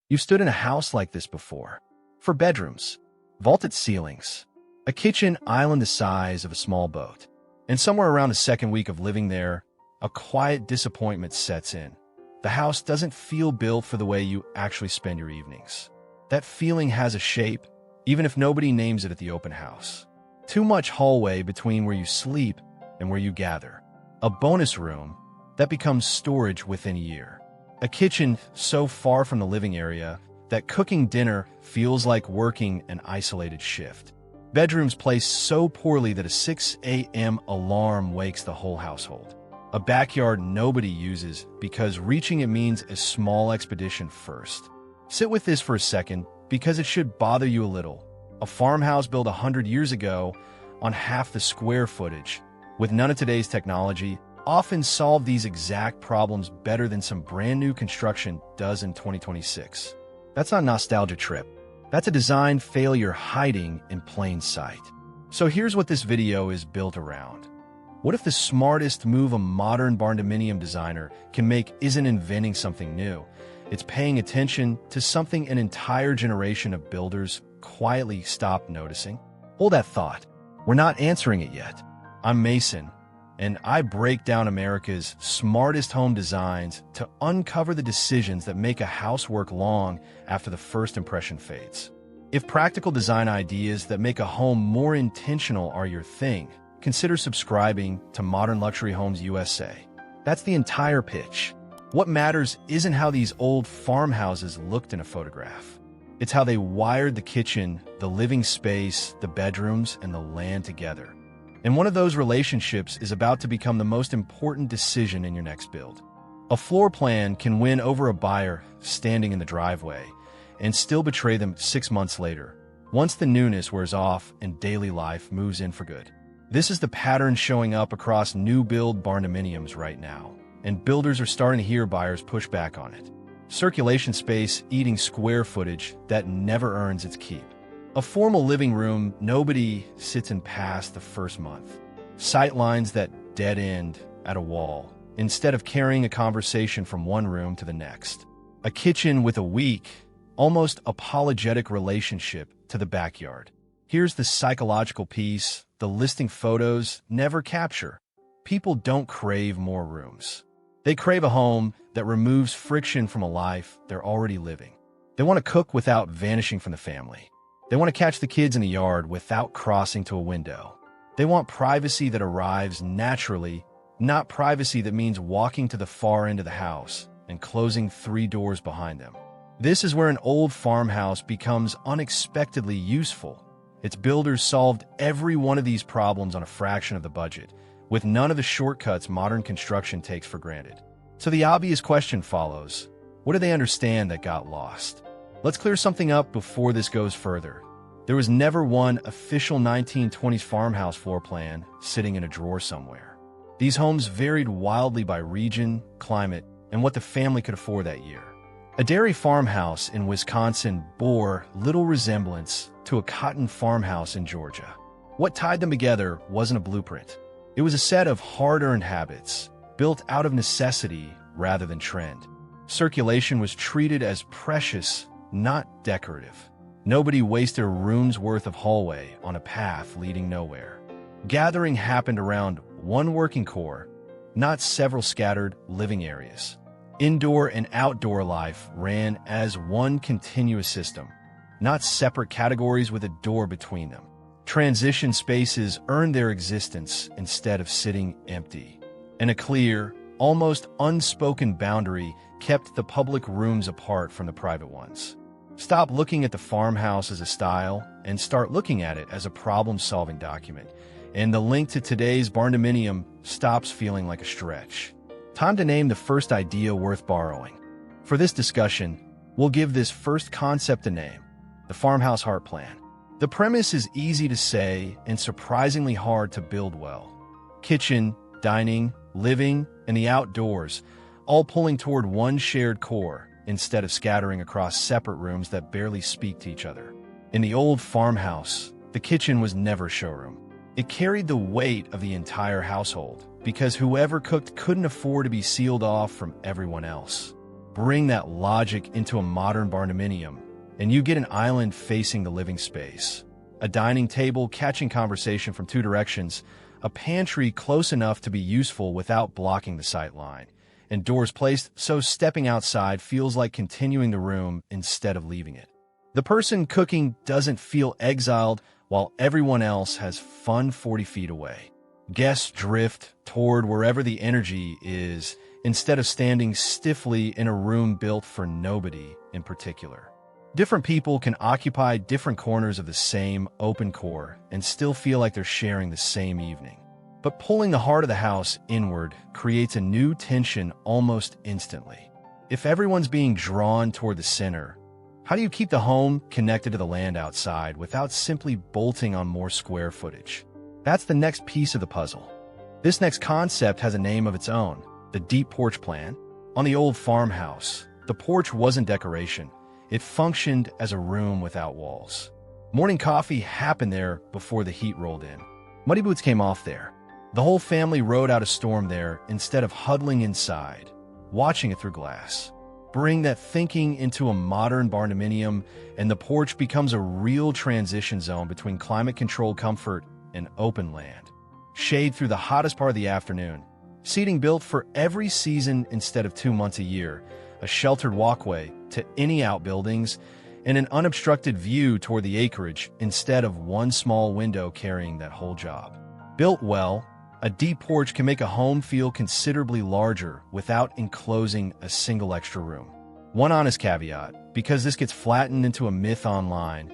You've stood in a house like this before. For bedrooms, vaulted ceilings, a kitchen island the size of a small boat. And somewhere around the second week of living there, a quiet disappointment sets in. The house doesn't feel built for the way you actually spend your evenings. That feeling has a shape, even if nobody names it at the open house. Too much hallway between where you sleep and where you gather. A bonus room that becomes storage within a year. A kitchen so far from the living area that cooking dinner feels like working an isolated shift. Bedrooms placed so poorly that a 6 a.m. alarm wakes the whole household. A backyard nobody uses because reaching it means a small expedition first. Sit with this for a second because it should bother you a little. A farmhouse built 100 years ago on half the square footage, with none of today's technology, often solve these exact problems better than some brand new construction does in 2026. That's not a nostalgia trip. That's a design failure hiding in plain sight. So here's what this video is built around. What if the smartest move a modern Barndominium designer can make isn't inventing something new? It's paying attention to something an entire generation of builders quietly stopped noticing. Hold that thought. We're not answering it yet. I'm Mason, and I break down America's smartest home designs to uncover the decisions that make a house work long after the first impression fades. If practical design ideas that make a home more intentional are your thing, consider subscribing to Modern Luxury Homes USA. That's the entire pitch. What matters isn't how these old farmhouses looked in a photograph. It's how they wired the kitchen, the living space, the bedrooms, and the land together. And one of those relationships is about to become the most important decision in your next build. A floor plan can win over a buyer standing in the driveway and still betray them 6 months later, once the newness wears off and daily life moves in for good. This is the pattern showing up across new build barndominiums right now, and builders are starting to hear buyers push back on it. Circulation space eating square footage that never earns its keep. A formal living room nobody sits in past the first month. Sight lines that dead end at a wall, instead of carrying a conversation from one room to the next. A kitchen with a weak, almost apologetic relationship to the backyard. Here's the psychological piece the listing photos never capture. People don't crave more rooms. They crave a home that removes friction from a life they're already living. They want to cook without vanishing from the family. They want to catch the kids in the yard without crossing to a window. They want privacy that arrives naturally, not privacy that means walking to the far end of the house and closing 3 doors behind them. This is where an old farmhouse becomes unexpectedly useful. Its builders solved every one of these problems on a fraction of the budget, with none of the shortcuts modern construction takes for granted. So the obvious question follows: what do they understand that got lost? Let's clear something up before this goes further. There was never one official 1920s farmhouse floor plan sitting in a drawer somewhere. These homes varied wildly by region, climate, and what the family could afford that year. A dairy farmhouse in Wisconsin bore little resemblance to a cotton farmhouse in Georgia. What tied them together wasn't a blueprint. It was a set of hard-earned habits, built out of necessity rather than trend. Circulation was treated as precious, not decorative. Nobody wasted a room's worth of hallway on a path leading nowhere. Gathering happened around one working core, not several scattered living areas. Indoor and outdoor life ran as one continuous system, not separate categories with a door between them. Transition spaces earned their existence instead of sitting empty. And a clear, almost unspoken boundary kept the public rooms apart from the private ones. Stop looking at the farmhouse as a style and start looking at it as a problem-solving document, and the link to today's Barndominium stops feeling like a stretch. Time to name the first idea worth borrowing. For this discussion, we'll give this first concept a name: the farmhouse heart plan. The premise is easy to say and surprisingly hard to build well. Kitchen, dining, living, and the outdoors, all pulling toward one shared core instead of scattering across separate rooms that barely speak to each other. In the old farmhouse, the kitchen was never a showroom. It carried the weight of the entire household because whoever cooked couldn't afford to be sealed off from everyone else. bring that logic into a modern barndominium, and you get an island facing the living space. A dining table catching conversation from two directions, a pantry close enough to be useful without blocking the sight line, and doors placed so stepping outside feels like continuing the room instead of leaving it. The person cooking doesn't feel exiled while everyone else has fun 40 feet away. Guests drift toward wherever the energy is instead of standing stiffly in a room built for nobody in particular. Different people can occupy different corners of the same open core and still feel like they're sharing the same evening. But pulling the heart of the house inward creates a new tension almost instantly. If everyone's being drawn toward the center, how do you keep the home connected to the land outside without simply bolting on more square footage? That's the next piece of the puzzle. This next concept has a name of its own, the deep porch plan. On the old farmhouse, the porch wasn't decoration. It functioned as a room without walls. Morning coffee happened there before the heat rolled in. Muddy boots came off there. The whole family rode out a storm there instead of huddling inside, watching it through glass. Bring that thinking into a modern barndominium, and the porch becomes a real transition zone between climate-controlled comfort and open land. Shade through the hottest part of the afternoon. Seating built for every season instead of 2 months a year. A sheltered walkway to any outbuildings, and an unobstructed view toward the acreage instead of one small window carrying that whole job. Built well, a deep porch can make a home feel considerably larger without enclosing a single extra room. One honest caveat, because this gets flattened into a myth online,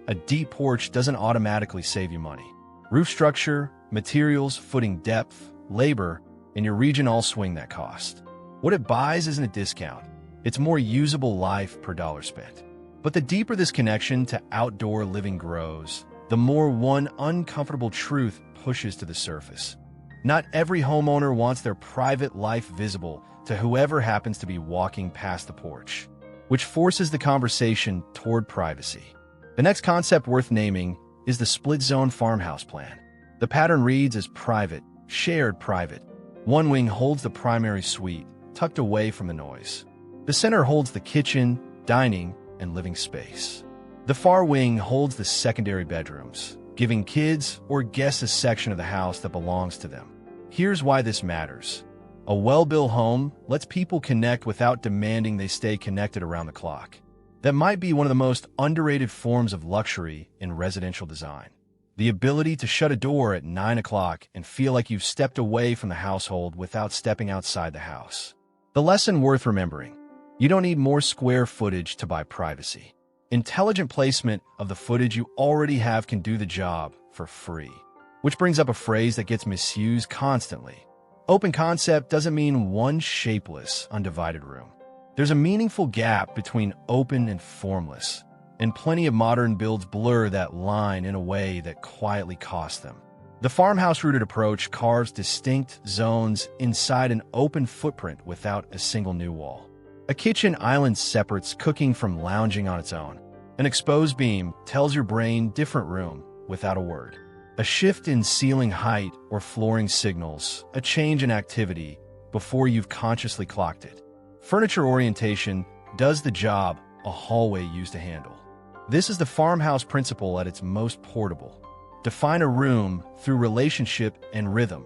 a deep porch doesn't automatically save you money. Roof structure, materials, footing depth, labor, and your region all swing that cost. What it buys isn't a discount. It's more usable life per dollar spent. But the deeper this connection to outdoor living grows, the more one uncomfortable truth pushes to the surface. Not every homeowner wants their private life visible to whoever happens to be walking past the porch, which forces the conversation toward privacy. The next concept worth naming is the split-zone farmhouse plan. The pattern reads as private, shared private. One wing holds the primary suite, tucked away from the noise. The center holds the kitchen, dining, and living space. The far wing holds the secondary bedrooms, giving kids or guests a section of the house that belongs to them. Here's why this matters. A well-built home lets people connect without demanding they stay connected around the clock. That might be one of the most underrated forms of luxury in residential design. The ability to shut a door at 9 o'clock and feel like you've stepped away from the household without stepping outside the house. The lesson worth remembering: you don't need more square footage to buy privacy. Intelligent placement of the footage you already have can do the job for free. Which brings up a phrase that gets misused constantly. Open concept doesn't mean one shapeless, undivided room. There's a meaningful gap between open and formless, and plenty of modern builds blur that line in a way that quietly costs them. The farmhouse-rooted approach carves distinct zones inside an open footprint without a single new wall. A kitchen island separates cooking from lounging on its own. An exposed beam tells your brain different room without a word. A shift in ceiling height or flooring signals a change in activity before you've consciously clocked it. Furniture orientation does the job a hallway used to handle. This is the farmhouse principle at its most portable. Define a room through relationship and rhythm,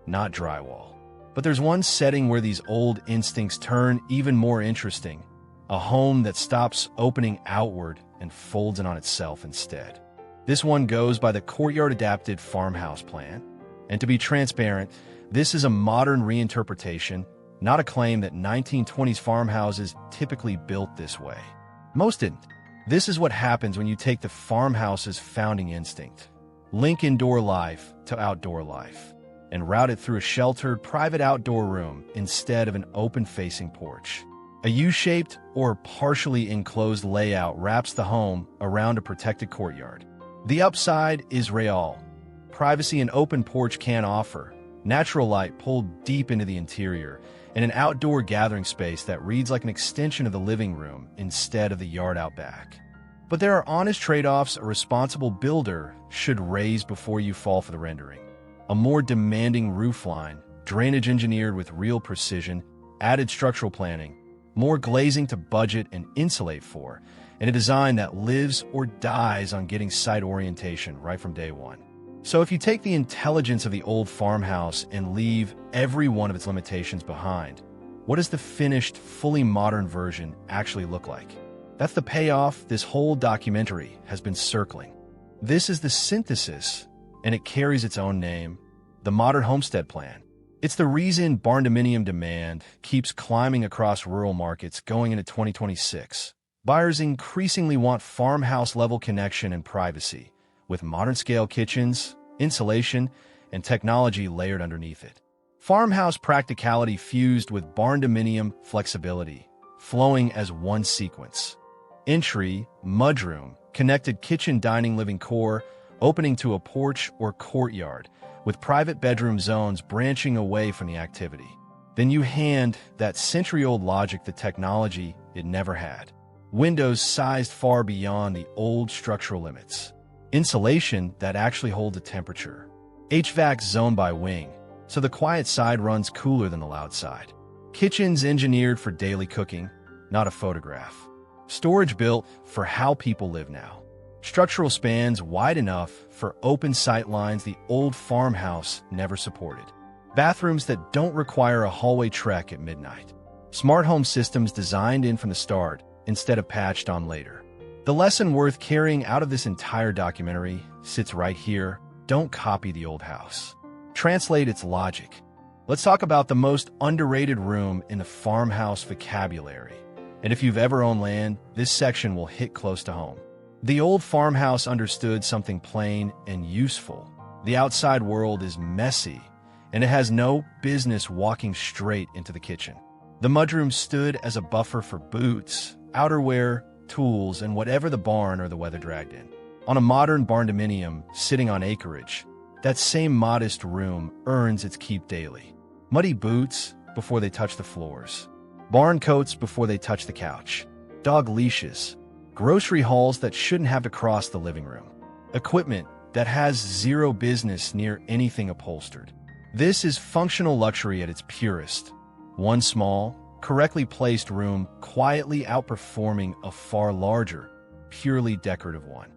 not drywall. But there's one setting where these old instincts turn even more interesting: a home that stops opening outward and folds in on itself instead. This one goes by the courtyard-adapted farmhouse plan. And to be transparent, this is a modern reinterpretation, not a claim that 1920s farmhouses typically built this way. Most didn't. This is what happens when you take the farmhouse's founding instinct, link indoor life to outdoor life, and route it through a sheltered, private outdoor room instead of an open-facing porch. A U-shaped or partially enclosed layout wraps the home around a protected courtyard. The upside is real. Privacy an open porch can offer, natural light pulled deep into the interior, and an outdoor gathering space that reads like an extension of the living room instead of the yard out back. But there are honest trade-offs a responsible builder should raise before you fall for the rendering. A more demanding roofline, drainage engineered with real precision, added structural planning, more glazing to budget and insulate for, and a design that lives or dies on getting site orientation right from day one. So if you take the intelligence of the old farmhouse and leave every one of its limitations behind, what does the finished, fully modern version actually look like? That's the payoff this whole documentary has been circling. This is the synthesis, and it carries its own name, the modern homestead plan. It's the reason barndominium demand keeps climbing across rural markets going into 2026. Buyers increasingly want farmhouse-level connection and privacy, with modern-scale kitchens, insulation, and technology layered underneath it. Farmhouse practicality fused with barndominium flexibility, flowing as one sequence. Entry, mudroom, connected kitchen dining living core, opening to a porch or courtyard, with private bedroom zones branching away from the activity. Then you hand that century-old logic the technology it never had. Windows sized far beyond the old structural limits. Insulation that actually holds a temperature. HVAC zone by wing, so the quiet side runs cooler than the loud side. Kitchens engineered for daily cooking, not a photograph. Storage built for how people live now. Structural spans wide enough for open sight lines the old farmhouse never supported. Bathrooms that don't require a hallway trek at midnight. Smart home systems designed in from the start instead of patched on later. The lesson worth carrying out of this entire documentary sits right here. Don't copy the old house. Translate its logic. Let's talk about the most underrated room in the farmhouse vocabulary. And if you've ever owned land, this section will hit close to home. The old farmhouse understood something plain and useful. The outside world is messy, and it has no business walking straight into the kitchen. The mudroom stood as a buffer for boots, outerwear, tools, and whatever the barn or the weather dragged in. On a modern barndominium sitting on acreage, that same modest room earns its keep daily. Muddy boots before they touch the floors. Barn coats before they touch the couch. Dog leashes. Grocery hauls that shouldn't have to cross the living room. Equipment that has zero business near anything upholstered. This is functional luxury at its purest. One small, correctly placed room quietly outperforming a far larger, purely decorative one.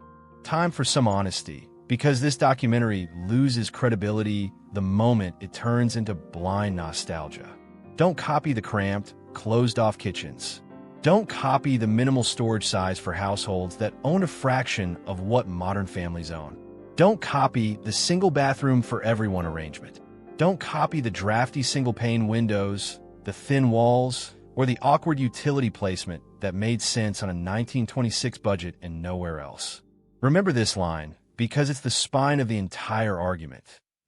Time for some honesty, because this documentary loses credibility the moment it turns into blind nostalgia. Don't copy the cramped, closed-off kitchens. Don't copy the minimal storage size for households that own a fraction of what modern families own. Don't copy the single bathroom for everyone arrangement. Don't copy the drafty single-pane windows, the thin walls, or the awkward utility placement that made sense on a 1926 budget and nowhere else. Remember this line, because it's the spine of the entire argument.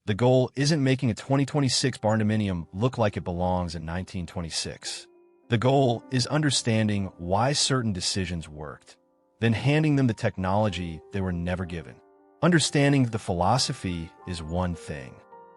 The goal isn't making a 2026 barndominium look like it belongs in 1926. The goal is understanding why certain decisions worked, then handing them the technology they were never given. Understanding the philosophy is one thing.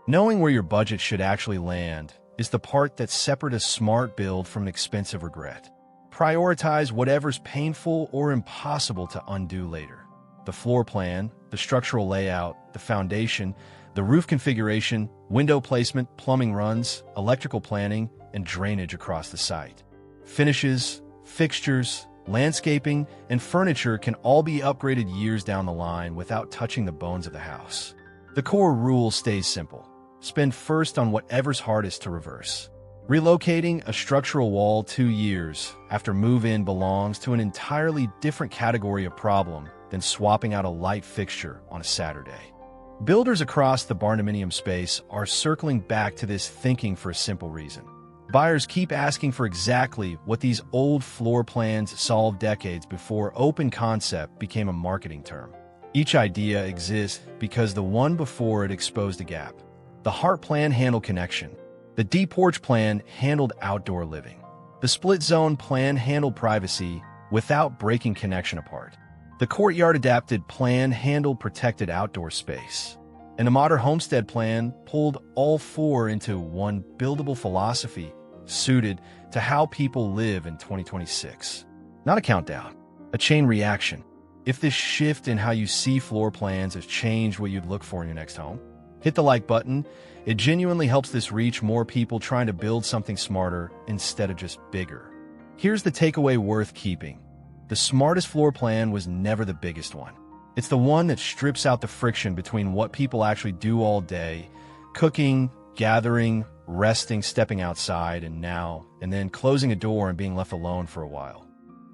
Knowing where your budget should actually land is the part that separates a smart build from an expensive regret. Prioritize whatever's painful or impossible to undo later. The floor plan, the structural layout, the foundation, the roof configuration, window placement, plumbing runs, electrical planning, and drainage across the site. Finishes, fixtures, landscaping, and furniture can all be upgraded years down the line without touching the bones of the house. The core rule stays simple. Spend first on whatever's hardest to reverse. Relocating a structural wall 2 years after move-in belongs to an entirely different category of problem than swapping out a light fixture on a Saturday. Builders across the barndominium space are circling back to this thinking for a simple reason. Buyers keep asking for exactly what these old floor plans solved decades before open concept became a marketing term. Each idea exists because the one before it exposed a gap. The heart plan handled connection. The deep porch plan handled outdoor living. The split zone plan handled privacy without breaking connection apart. The courtyard adapted plan handled protected outdoor space. And the modern homestead plan pulled all four into one buildable philosophy suited to how people live in 2026. Not a countdown, a chain reaction. If this shift in how you see floor plans has changed what you'd look for in your next home, hit the like button. It genuinely helps this reach more people trying to build something smarter instead of just bigger. Here's the takeaway worth keeping. The smartest floor plan was never the biggest one. It's the one that strips out the friction between what people actually do all day, cooking, gathering, resting, stepping outside, and then closing a door and being left alone for a while.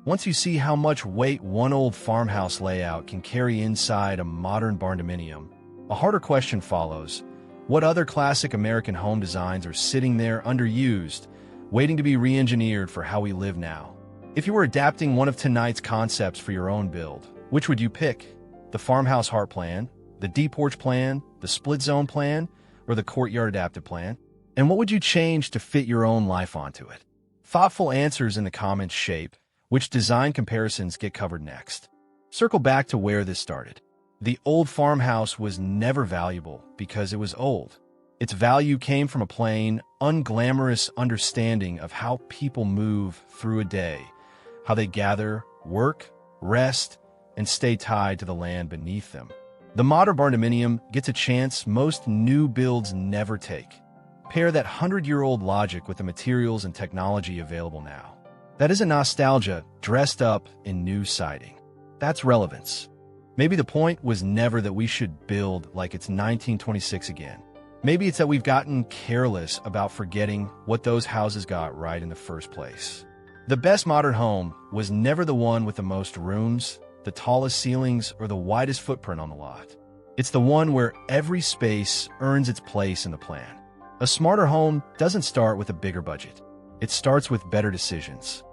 Once you see how much weight one old farmhouse layout can carry inside a modern barndominium, a harder question follows. What other classic American home designs are sitting there underused, waiting to be re-engineered for how we live now? If you were adapting one of tonight's concepts for your own build, which would you pick? The farmhouse heart plan, the deep porch plan, the split zone plan, or the courtyard adaptive plan? And what would you change to fit your own life onto it? Thoughtful answers in the comments shape which design comparisons get covered next. Circle back to where this started. The old farmhouse was never valuable because it was old. Its value came from a plain, unglamorous understanding of how people move through a day, how they gather, work, rest, and stay tied to the land beneath them. The modern barndominium gets a chance most new builds never take. Pair that 100-year-old logic with the materials and technology available now. That isn't nostalgia dressed up in new siding. That's relevance. Maybe the point was never that we should build like it's 1926 again. Maybe it's that we've gotten careless about forgetting what those houses got right in the first place. The best modern home was never the one with the most rooms, the tallest ceilings, or the widest footprint on the lot. It's the one where every space earns its place in the plan. A smarter home doesn't start with a bigger budget. It starts with better decisions.